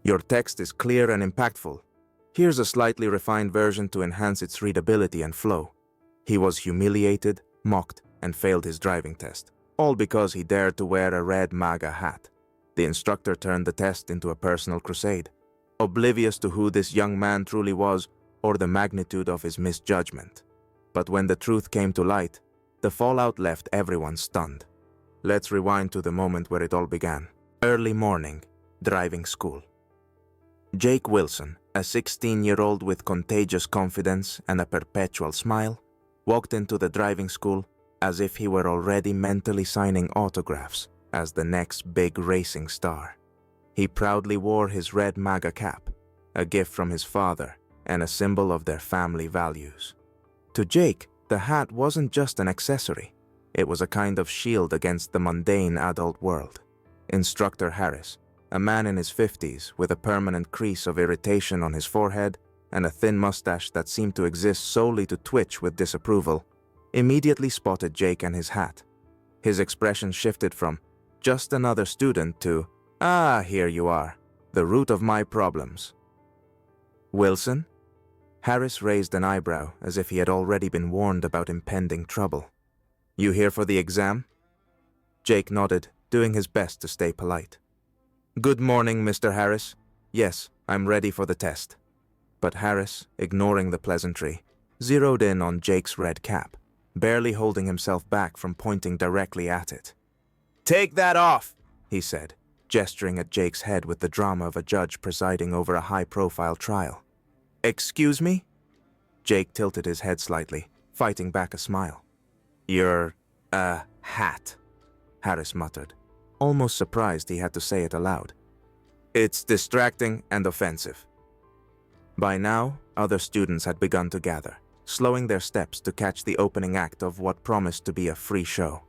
Your text is clear and impactful. Here's a slightly refined version to enhance its readability and flow. He was humiliated, mocked, and failed his driving test, all because he dared to wear a red MAGA hat. The instructor turned the test into a personal crusade, oblivious to who this young man truly was or the magnitude of his misjudgment. But when the truth came to light, the fallout left everyone stunned. Let's rewind to the moment where it all began. Early morning, driving school. Jake Wilson, a 16-year-old with contagious confidence and a perpetual smile, walked into the driving school as if he were already mentally signing autographs as the next big racing star. He proudly wore his red MAGA cap, a gift from his father and a symbol of their family values. To Jake, the hat wasn't just an accessory. It was a kind of shield against the mundane adult world. Instructor Harris, a man in his 50s with a permanent crease of irritation on his forehead and a thin mustache that seemed to exist solely to twitch with disapproval, immediately spotted Jake and his hat. His expression shifted from, "Just another student," to, "Ah, here you are, the root of my problems." "Wilson?" Harris raised an eyebrow as if he had already been warned about impending trouble. "You here for the exam?" Jake nodded, doing his best to stay polite. "Good morning, Mr. Harris. Yes, I'm ready for the test." But Harris, ignoring the pleasantry, zeroed in on Jake's red cap, barely holding himself back from pointing directly at it. "Take that off," he said, gesturing at Jake's head with the drama of a judge presiding over a high-profile trial. "Excuse me?" Jake tilted his head slightly, fighting back a smile. "You're a hat," Harris muttered, almost surprised he had to say it aloud. "It's distracting and offensive." By now, other students had begun to gather, slowing their steps to catch the opening act of what promised to be a free show.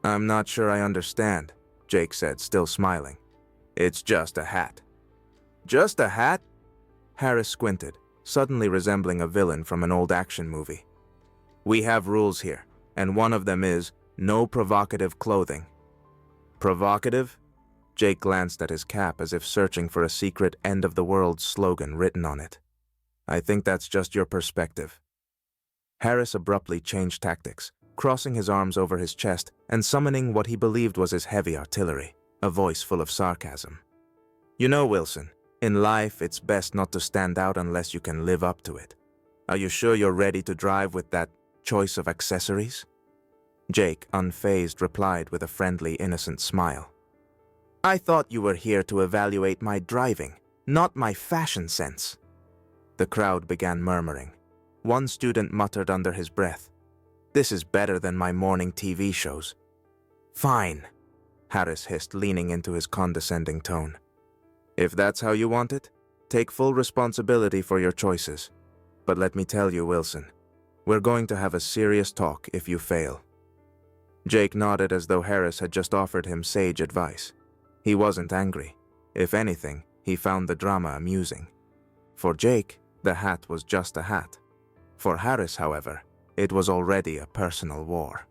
"I'm not sure I understand," Jake said, still smiling. "It's just a hat." "Just a hat?" Harris squinted, suddenly resembling a villain from an old action movie. "We have rules here, and one of them is no provocative clothing." "Provocative?" Jake glanced at his cap as if searching for a secret end-of-the-world slogan written on it. "I think that's just your perspective." Harris abruptly changed tactics, crossing his arms over his chest and summoning what he believed was his heavy artillery, a voice full of sarcasm. "You know, Wilson, in life it's best not to stand out unless you can live up to it. Are you sure you're ready to drive with that choice of accessories?" Jake, unfazed, replied with a friendly, innocent smile. "I thought you were here to evaluate my driving, not my fashion sense." The crowd began murmuring. One student muttered under his breath, "This is better than my morning TV shows." "Fine," Harris hissed, leaning into his condescending tone. "If that's how you want it, take full responsibility for your choices. But let me tell you, Wilson, we're going to have a serious talk if you fail." Jake nodded as though Harris had just offered him sage advice. He wasn't angry. If anything, he found the drama amusing. For Jake, the hat was just a hat. For Harris, however, it was already a personal war.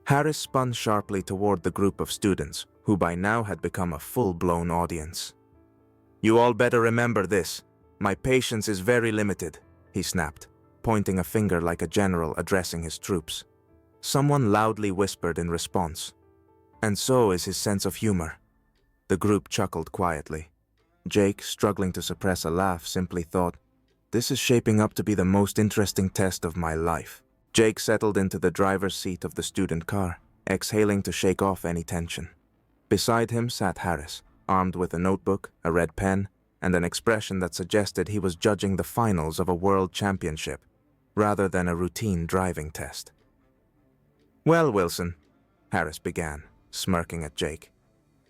Harris spun sharply toward the group of students, who by now had become a full-blown audience. "You all better remember this. My patience is very limited," he snapped, pointing a finger like a general addressing his troops. Someone loudly whispered in response, "And so is his sense of humor." The group chuckled quietly. Jake, struggling to suppress a laugh, simply thought, "This is shaping up to be the most interesting test of my life." Jake settled into the driver's seat of the student car, exhaling to shake off any tension. Beside him sat Harris, armed with a notebook, a red pen, and an expression that suggested he was judging the finals of a world championship, rather than a routine driving test. "Well, Wilson," Harris began, smirking at Jake,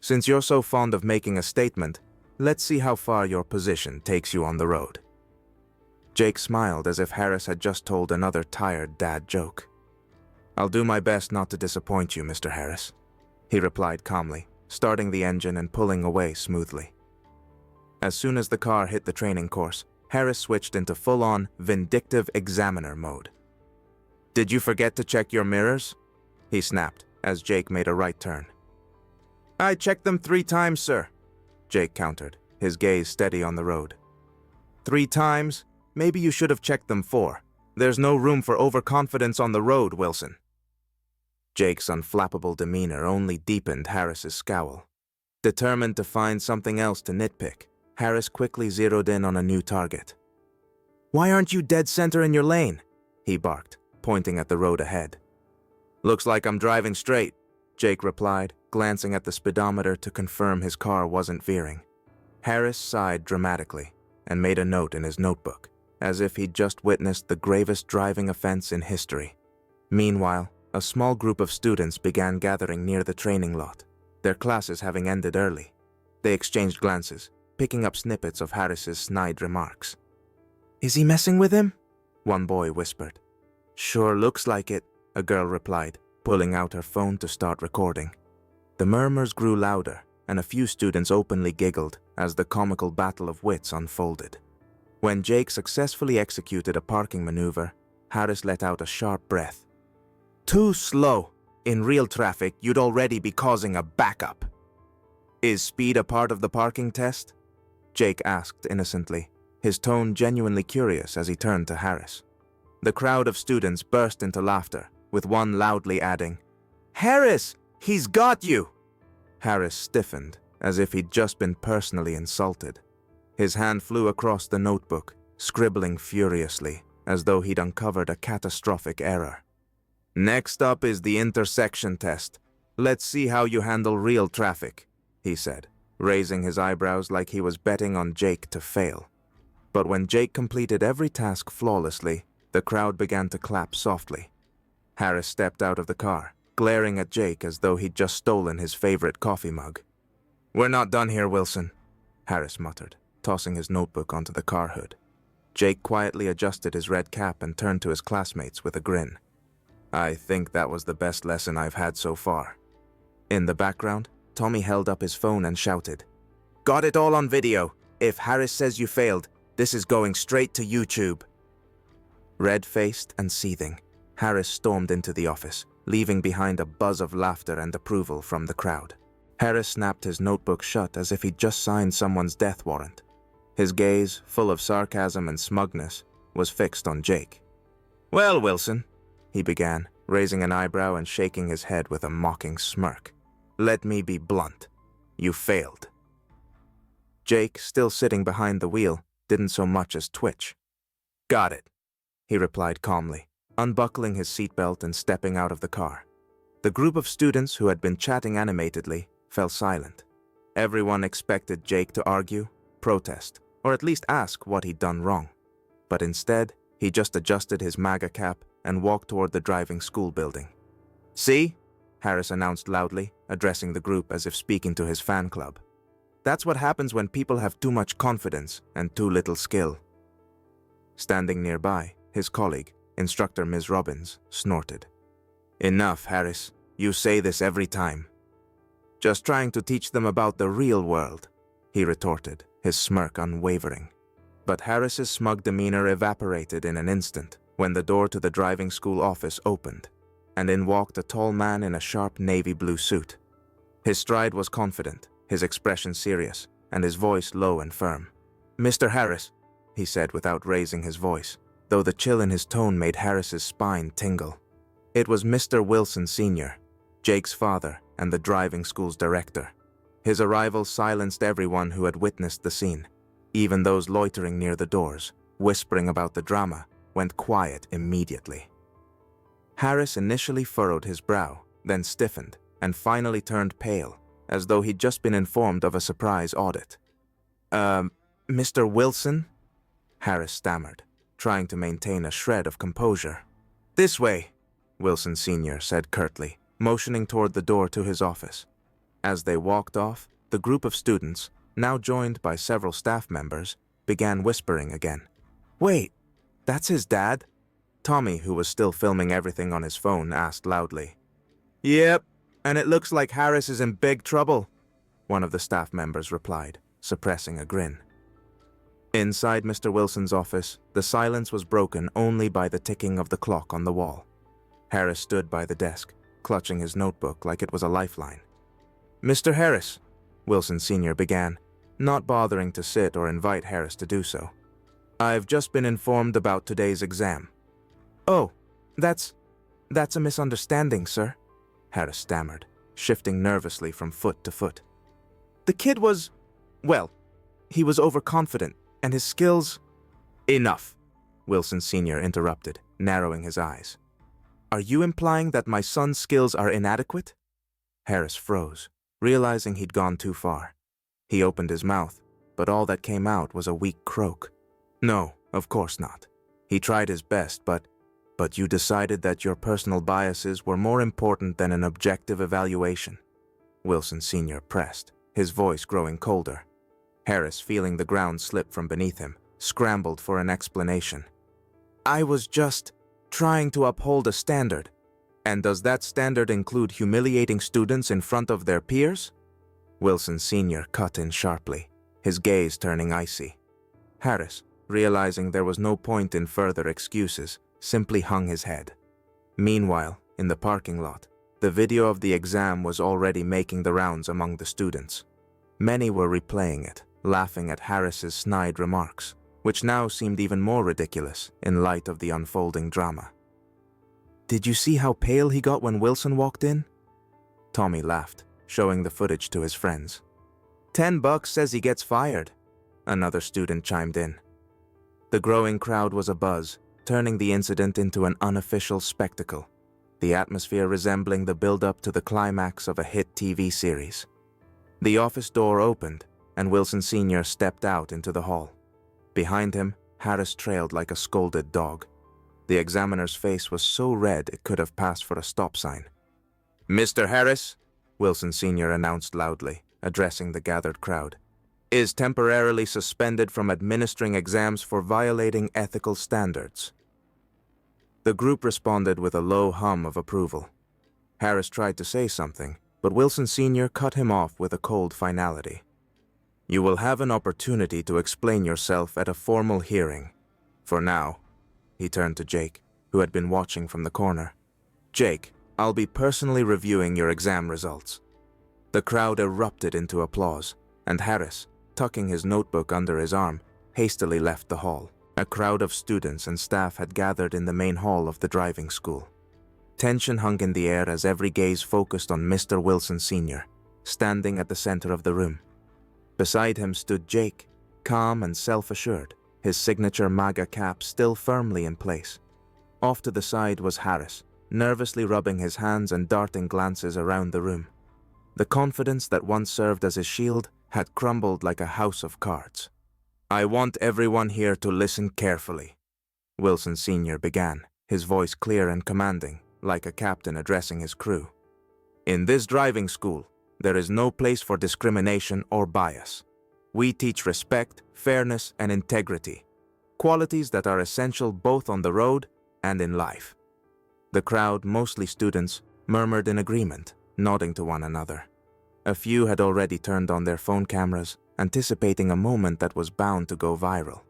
"since you're so fond of making a statement, let's see how far your position takes you on the road." Jake smiled as if Harris had just told another tired dad joke. "I'll do my best not to disappoint you, Mr. Harris," he replied calmly, starting the engine and pulling away smoothly. As soon as the car hit the training course, Harris switched into full-on, vindictive examiner mode. "Did you forget to check your mirrors?" he snapped as Jake made a right turn. I checked them 3 times, sir, Jake countered, his gaze steady on the road. 3 times? Maybe you should have checked them 4. There's no room for overconfidence on the road, Wilson. Jake's unflappable demeanor only deepened Harris's scowl. Determined to find something else to nitpick, Harris quickly zeroed in on a new target. Why aren't you dead center in your lane? He barked, pointing at the road ahead. Looks like I'm driving straight, Jake replied, glancing at the speedometer to confirm his car wasn't veering. Harris sighed dramatically and made a note in his notebook, as if he'd just witnessed the gravest driving offense in history. Meanwhile, a small group of students began gathering near the training lot, their classes having ended early. They exchanged glances, picking up snippets of Harris's snide remarks. Is he messing with him? One boy whispered. Sure looks like it, a girl replied, pulling out her phone to start recording. The murmurs grew louder, and a few students openly giggled as the comical battle of wits unfolded. When Jake successfully executed a parking maneuver, Harris let out a sharp breath. Too slow. In real traffic, you'd already be causing a backup. Is speed a part of the parking test? Jake asked innocently, his tone genuinely curious as he turned to Harris. The crowd of students burst into laughter, with one loudly adding, Harris! He's got you! Harris stiffened, as if he'd just been personally insulted. His hand flew across the notebook, scribbling furiously, as though he'd uncovered a catastrophic error. Next up is the intersection test. Let's see how you handle real traffic, he said, raising his eyebrows like he was betting on Jake to fail. But when Jake completed every task flawlessly, the crowd began to clap softly. Harris stepped out of the car, glaring at Jake as though he'd just stolen his favorite coffee mug. We're not done here, Wilson, Harris muttered, tossing his notebook onto the car hood. Jake quietly adjusted his red cap and turned to his classmates with a grin. I think that was the best lesson I've had so far. In the background, Tommy held up his phone and shouted, Got it all on video. If Harris says you failed, this is going straight to YouTube. Red-faced and seething, Harris stormed into the office, leaving behind a buzz of laughter and approval from the crowd. Harris snapped his notebook shut as if he'd just signed someone's death warrant. His gaze, full of sarcasm and smugness, was fixed on Jake. Well, Wilson, he began, raising an eyebrow and shaking his head with a mocking smirk. Let me be blunt. You failed. Jake, still sitting behind the wheel, didn't so much as twitch. Got it, he replied calmly, unbuckling his seatbelt and stepping out of the car. The group of students who had been chatting animatedly fell silent. Everyone expected Jake to argue, protest, or at least ask what he'd done wrong. But instead, he just adjusted his MAGA cap and walked toward the driving school building. See? Harris announced loudly, addressing the group as if speaking to his fan club. That's what happens when people have too much confidence and too little skill. Standing nearby, his colleague, Instructor Ms. Robbins, snorted. Enough, Harris. You say this every time. Just trying to teach them about the real world, he retorted, his smirk unwavering. But Harris's smug demeanor evaporated in an instant when the door to the driving school office opened, and in walked a tall man in a sharp navy blue suit. His stride was confident, his expression serious, and his voice low and firm. Mr. Harris, he said without raising his voice, though the chill in his tone made Harris's spine tingle. It was Mr. Wilson Sr., Jake's father and the driving school's director. His arrival silenced everyone who had witnessed the scene. Even those loitering near the doors, whispering about the drama, went quiet immediately. Harris initially furrowed his brow, then stiffened, and finally turned pale, as though he'd just been informed of a surprise audit. Mr. Wilson? Harris stammered, trying to maintain a shred of composure. This way, Wilson Sr. said curtly, motioning toward the door to his office. As they walked off, the group of students, now joined by several staff members, began whispering again. Wait, that's his dad? Tommy, who was still filming everything on his phone, asked loudly. Yep, and it looks like Harris is in big trouble, one of the staff members replied, suppressing a grin. Inside Mr. Wilson's office, the silence was broken only by the ticking of the clock on the wall. Harris stood by the desk, clutching his notebook like it was a lifeline. Mr. Harris, Wilson Sr. began, not bothering to sit or invite Harris to do so. I've just been informed about today's exam. Oh, that's a misunderstanding, sir, Harris stammered, shifting nervously from foot to foot. The kid was, well, he was overconfident, and his skills… Enough, Wilson Sr. interrupted, narrowing his eyes. Are you implying that my son's skills are inadequate? Harris froze, realizing he'd gone too far. He opened his mouth, but all that came out was a weak croak. No, of course not. He tried his best, but you decided that your personal biases were more important than an objective evaluation. Wilson Sr. pressed, his voice growing colder. Harris, feeling the ground slip from beneath him, scrambled for an explanation. I was just trying to uphold a standard. And does that standard include humiliating students in front of their peers? Wilson Sr. cut in sharply, his gaze turning icy. Harris, realizing there was no point in further excuses, simply hung his head. Meanwhile, in the parking lot, the video of the exam was already making the rounds among the students. Many were replaying it, laughing at Harris's snide remarks, which now seemed even more ridiculous in light of the unfolding drama. Did you see how pale he got when Wilson walked in? Tommy laughed, showing the footage to his friends. $10 says he gets fired, another student chimed in. The growing crowd was abuzz, turning the incident into an unofficial spectacle, the atmosphere resembling the build-up to the climax of a hit TV series. The office door opened, and Wilson Sr. stepped out into the hall. Behind him, Harris trailed like a scolded dog. The examiner's face was so red it could have passed for a stop sign. Mr. Harris, Wilson Sr. announced loudly, addressing the gathered crowd, is temporarily suspended from administering exams for violating ethical standards. The group responded with a low hum of approval. Harris tried to say something, but Wilson Sr. cut him off with a cold finality. You will have an opportunity to explain yourself at a formal hearing. For now, he turned to Jake, who had been watching from the corner. Jake, I'll be personally reviewing your exam results. The crowd erupted into applause, and Harris, tucking his notebook under his arm, hastily left the hall. A crowd of students and staff had gathered in the main hall of the driving school. Tension hung in the air as every gaze focused on Mr. Wilson Sr., standing at the center of the room. Beside him stood Jake, calm and self-assured, his signature MAGA cap still firmly in place. Off to the side was Harris, nervously rubbing his hands and darting glances around the room. The confidence that once served as his shield had crumbled like a house of cards. I want everyone here to listen carefully, Wilson Sr. began, his voice clear and commanding, like a captain addressing his crew. In this driving school, there is no place for discrimination or bias. We teach respect, fairness, and integrity, qualities that are essential both on the road and in life. The crowd, mostly students, murmured in agreement, nodding to one another. A few had already turned on their phone cameras, anticipating a moment that was bound to go viral.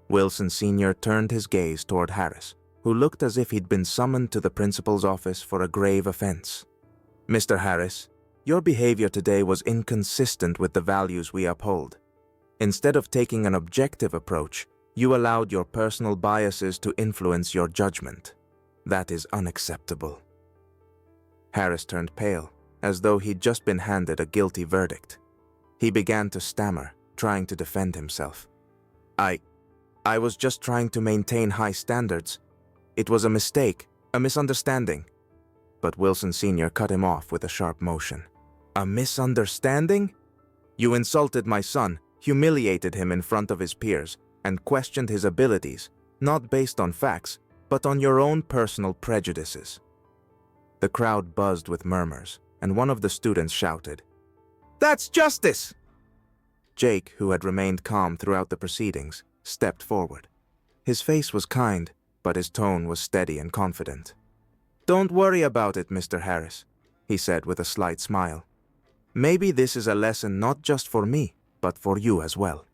Wilson Sr. turned his gaze toward Harris, who looked as if he'd been summoned to the principal's office for a grave offense. Mr. Harris, your behavior today was inconsistent with the values we uphold. Instead of taking an objective approach, you allowed your personal biases to influence your judgment. That is unacceptable. Harris turned pale, as though he'd just been handed a guilty verdict. He began to stammer, trying to defend himself. I was just trying to maintain high standards. It was a mistake, a misunderstanding. But Wilson Sr. cut him off with a sharp motion. A misunderstanding? You insulted my son, humiliated him in front of his peers, and questioned his abilities, not based on facts, but on your own personal prejudices. The crowd buzzed with murmurs, and one of the students shouted, That's justice! Jake, who had remained calm throughout the proceedings, stepped forward. His face was kind, but his tone was steady and confident. Don't worry about it, Mr. Harris, he said with a slight smile. Maybe this is a lesson not just for me, but for you as well.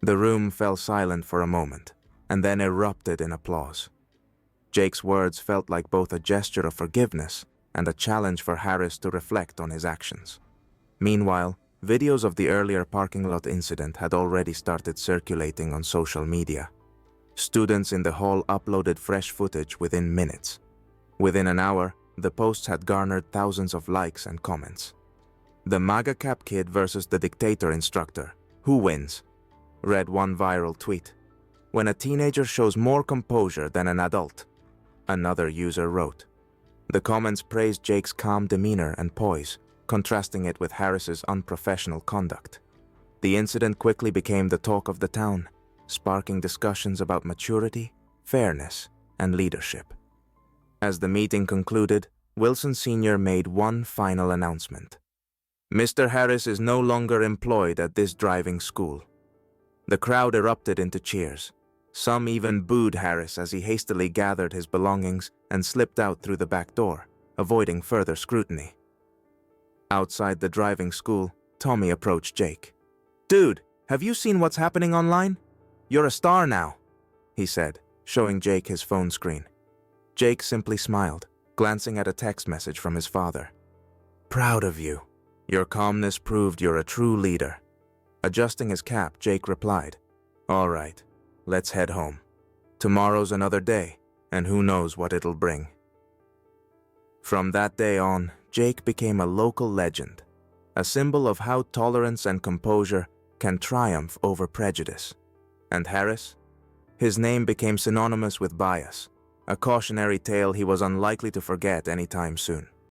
The room fell silent for a moment, and then erupted in applause. Jake's words felt like both a gesture of forgiveness and a challenge for Harris to reflect on his actions. Meanwhile, videos of the earlier parking lot incident had already started circulating on social media. Students in the hall uploaded fresh footage within minutes. Within an hour, the posts had garnered thousands of likes and comments. "The MAGA-Cap kid versus the dictator instructor. Who wins?" read one viral tweet. "When a teenager shows more composure than an adult," another user wrote. The comments praised Jake's calm demeanor and poise, contrasting it with Harris's unprofessional conduct. The incident quickly became the talk of the town, sparking discussions about maturity, fairness, and leadership. As the meeting concluded, Wilson Sr. made one final announcement. "Mr. Harris is no longer employed at this driving school." The crowd erupted into cheers. Some even booed Harris as he hastily gathered his belongings and slipped out through the back door, avoiding further scrutiny. Outside the driving school, Tommy approached Jake. "Dude, have you seen what's happening online? You're a star now," he said, showing Jake his phone screen. Jake simply smiled, glancing at a text message from his father. "Proud of you. Your calmness proved you're a true leader." Adjusting his cap, Jake replied, "All right, let's head home. Tomorrow's another day, and who knows what it'll bring." From that day on, Jake became a local legend, a symbol of how tolerance and composure can triumph over prejudice. And Harris? His name became synonymous with bias, a cautionary tale he was unlikely to forget anytime soon.